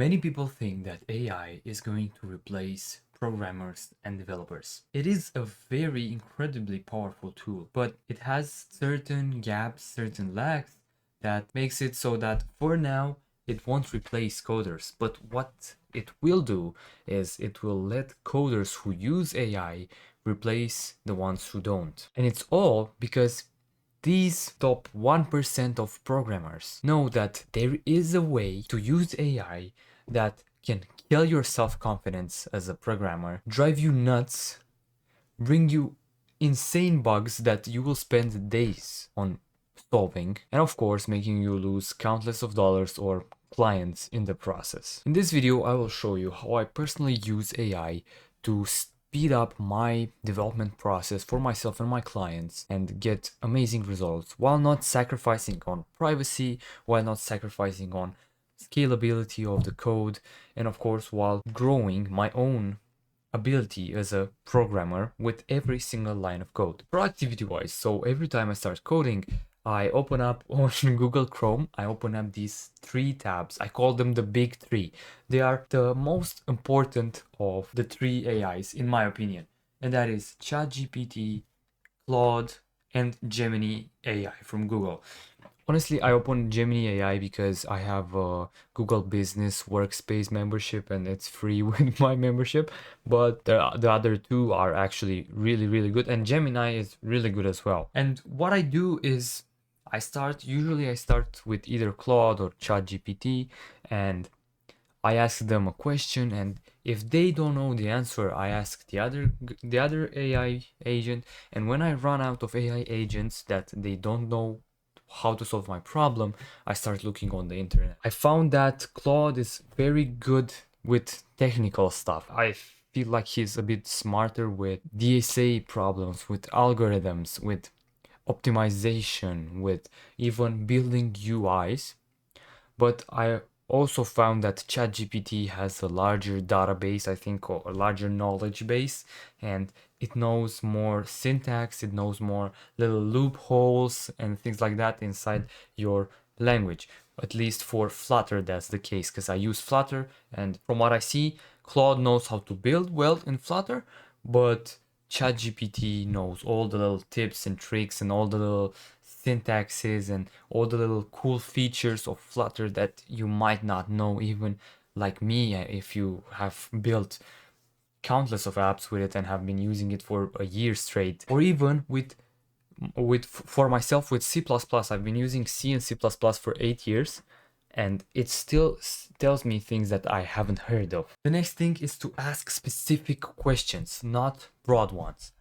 Many people think that AI is going to replace programmers and developers. It is a very incredibly powerful tool, but it has certain gaps, certain lags that makes it so that for now it won't replace coders. But what it will do is it will let coders who use AI replace the ones who don't. And it's all because these top 1% of programmers know that there is a way to use AI that can kill your self-confidence as a programmer, drive you nuts, bring you insane bugs that you will spend days on solving, and of course making you lose countless of dollars or clients in the process. In this video, I will show you how I personally use AI to speed up my development process for myself and my clients and get amazing results while not sacrificing on privacy, while not sacrificing on scalability of the code, and of course while growing my own ability as a programmer with every single line of code. Productivity wise, so every time I start coding, I open up on Google Chrome, I open up these 3 tabs. I call them the big 3. They are the most important of the 3 AIs in my opinion. And that is ChatGPT, Claude, and Gemini AI from Google. Honestly, I opened Gemini AI because I have a Google Business Workspace membership and it's free with my membership. But the other 2 are actually really good, and Gemini is really good as well. And what I do is usually I start with either Claude or ChatGPT, and I ask them a question, and if they don't know the answer, I ask the other AI agent. And when I run out of AI agents that they don't know how to solve my problem, I start looking on the internet. I found that Claude is very good with technical stuff. I feel like he's a bit smarter with DSA problems, with algorithms, with optimization, with even building UIs. But I also found that ChatGPT has a larger database, I think, or a larger knowledge base, and it knows more syntax, it knows more little loopholes and things like that inside your language. At least for Flutter, that's the case, because I use Flutter, and from what I see, Claude knows how to build well in Flutter, but ChatGPT knows all the little tips and tricks and all the little syntaxes and all the little cool features of Flutter that you might not know, even like me, if you have built countless of apps with it and have been using it for a year straight. Or even for myself with C++, I've been using C and C++ for 8 years, and it still tells me things that I haven't heard of. The next thing is to ask specific questions, not broad ones.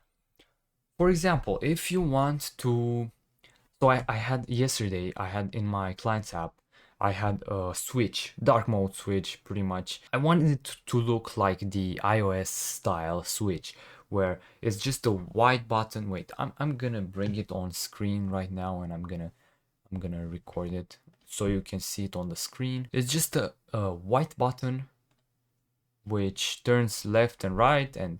For example, if you want to, so I had yesterday, I had in my clients app, I had a switch, dark mode switch, pretty much. I wanted it to look like the iOS style switch, where it's just a white button. Wait, I'm gonna bring it on screen right now, and I'm gonna record it so you can see it on the screen. It's just a white button which turns left and right and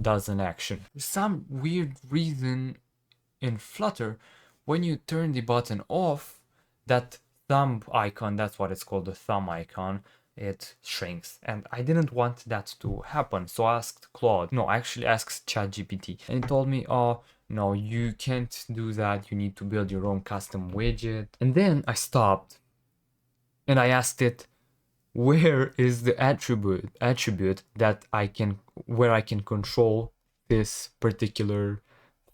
does an action. For some weird reason in Flutter, when you turn the button off, that thumb icon, that's what it's called, the thumb icon, it shrinks. And I didn't want that to happen. So I asked Claude, no, I actually asked ChatGPT, and it told me, oh, no, you can't do that. You need to build your own custom widget. And then I stopped and I asked it, where is the attribute that where I can control this particular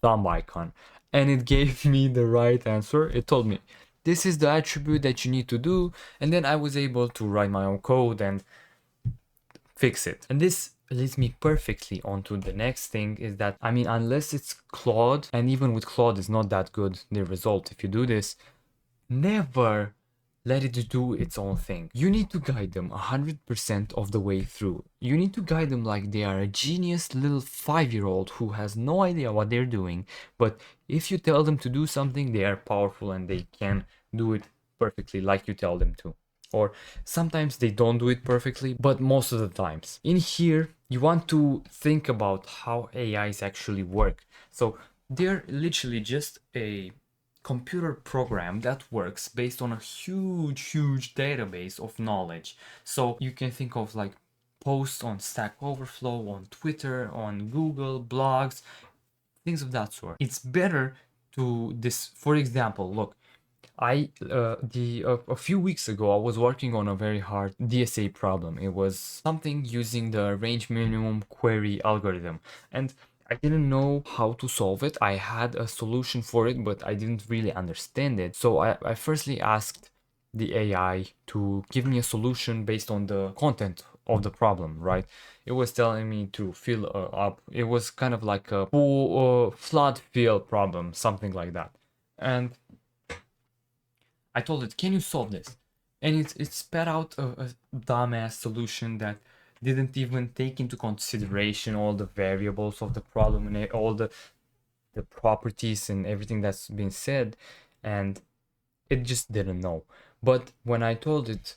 thumb icon? And it gave me the right answer. It told me, this is the attribute that you need to do. And then I was able to write my own code and fix it. And this leads me perfectly onto the next thing, is that, I mean, unless it's Claude, and even with Claude, it's not that good, the result. If you do this, never let it do its own thing. You need to guide them 100% of the way through. You need to guide them like they are a genius little 5-year-old who has no idea what they're doing. But if you tell them to do something, they are powerful and they can do it perfectly like you tell them to. Or sometimes they don't do it perfectly, but most of the times. In here, you want to think about how AIs actually work. So they're literally just a computer program that works based on a huge database of knowledge. So you can think of like posts on Stack Overflow, on Twitter, on Google, blogs, things of that sort. It's better to this. For example, look, a few weeks ago I was working on a very hard DSA problem. It was something using the range minimum query algorithm, and I didn't know how to solve it. I had a solution for it, but I didn't really understand it. So I firstly asked the AI to give me a solution based on the content of the problem, right? It was telling me to fill up. It was kind of like a full flood fill problem, something like that. And I told it, can you solve this? And it spat out a dumbass solution that didn't even take into consideration all the variables of the problem and all the properties and everything that's been said. And it just didn't know. But when I told it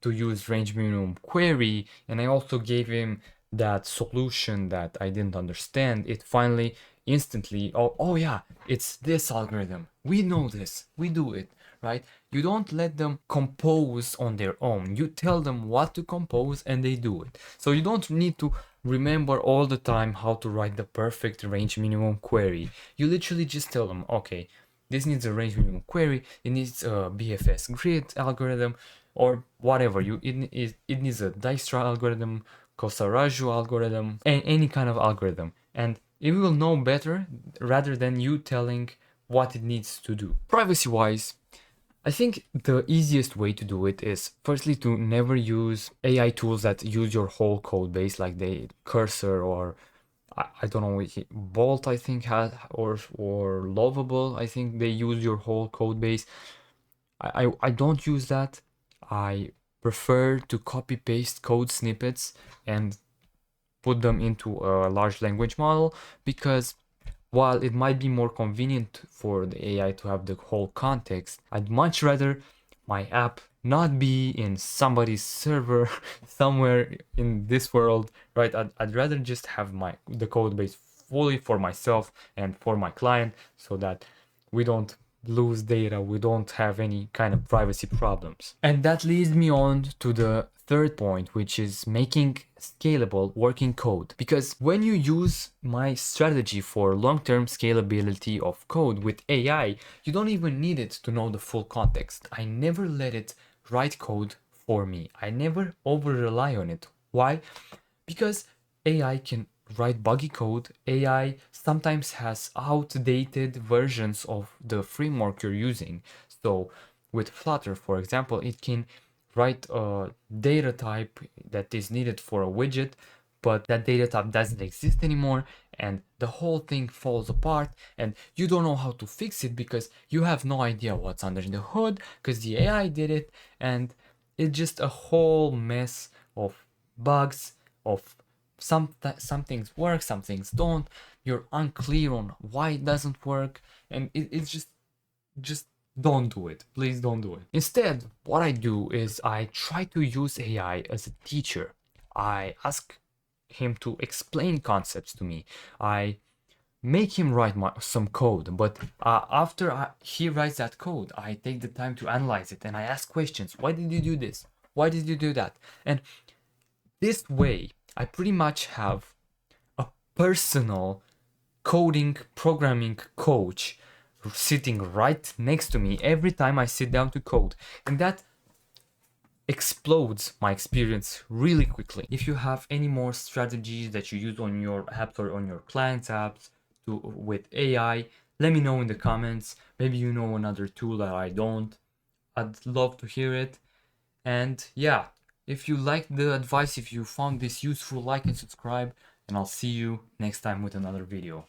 to use range minimum query, and I also gave him that solution that I didn't understand, it finally instantly, oh yeah, it's this algorithm. We know this. We do it, right? You don't let them compose on their own. You tell them what to compose and they do it. So you don't need to remember all the time how to write the perfect range minimum query. You literally just tell them, okay, this needs a range minimum query, it needs a BFS grid algorithm, or whatever. It needs a Dijkstra algorithm, Kosaraju algorithm, and any kind of algorithm. And it will know better rather than you telling what it needs to do. Privacy wise, I think the easiest way to do it is firstly to never use AI tools that use your whole code base, like the Cursor or I don't know, Bolt I think has, or Lovable, I think they use your whole code base. I don't use that. I prefer to copy paste code snippets and put them into a large language model, because while it might be more convenient for the AI to have the whole context, I'd much rather my app not be in somebody's server somewhere in this world, right? I'd rather just have the code base fully for myself and for my client, so that we don't lose data, we don't have any kind of privacy problems. And that leads me on to the third point, which is making scalable working code. Because when you use my strategy for long-term scalability of code with AI, you don't even need it to know the full context. I never let it write code for me. I never over rely on it. Why? Because AI can write buggy code. AI sometimes has outdated versions of the framework you're using. So with Flutter, for example, it can write a data type that is needed for a widget, but that data type doesn't exist anymore, and the whole thing falls apart, and you don't know how to fix it because you have no idea what's under the hood because the AI did it, and it's just a whole mess of bugs, of some things work, some things don't. You're unclear on why it doesn't work, and it's just don't do it. Please don't do it. Instead, what I do is I try to use AI as a teacher. I ask him to explain concepts to me. I make him write some code, but after he writes that code, I take the time to analyze it and I ask questions. Why did you do this? Why did you do that? And this way, I pretty much have a personal coding, programming coach sitting right next to me every time I sit down to code. And that explodes my experience really quickly. If you have any more strategies that you use on your apps or on your clients' apps with AI, let me know in the comments. Maybe you know another tool that I don't. I'd love to hear it. And yeah, if you liked the advice, if you found this useful, like and subscribe, and I'll see you next time with another video.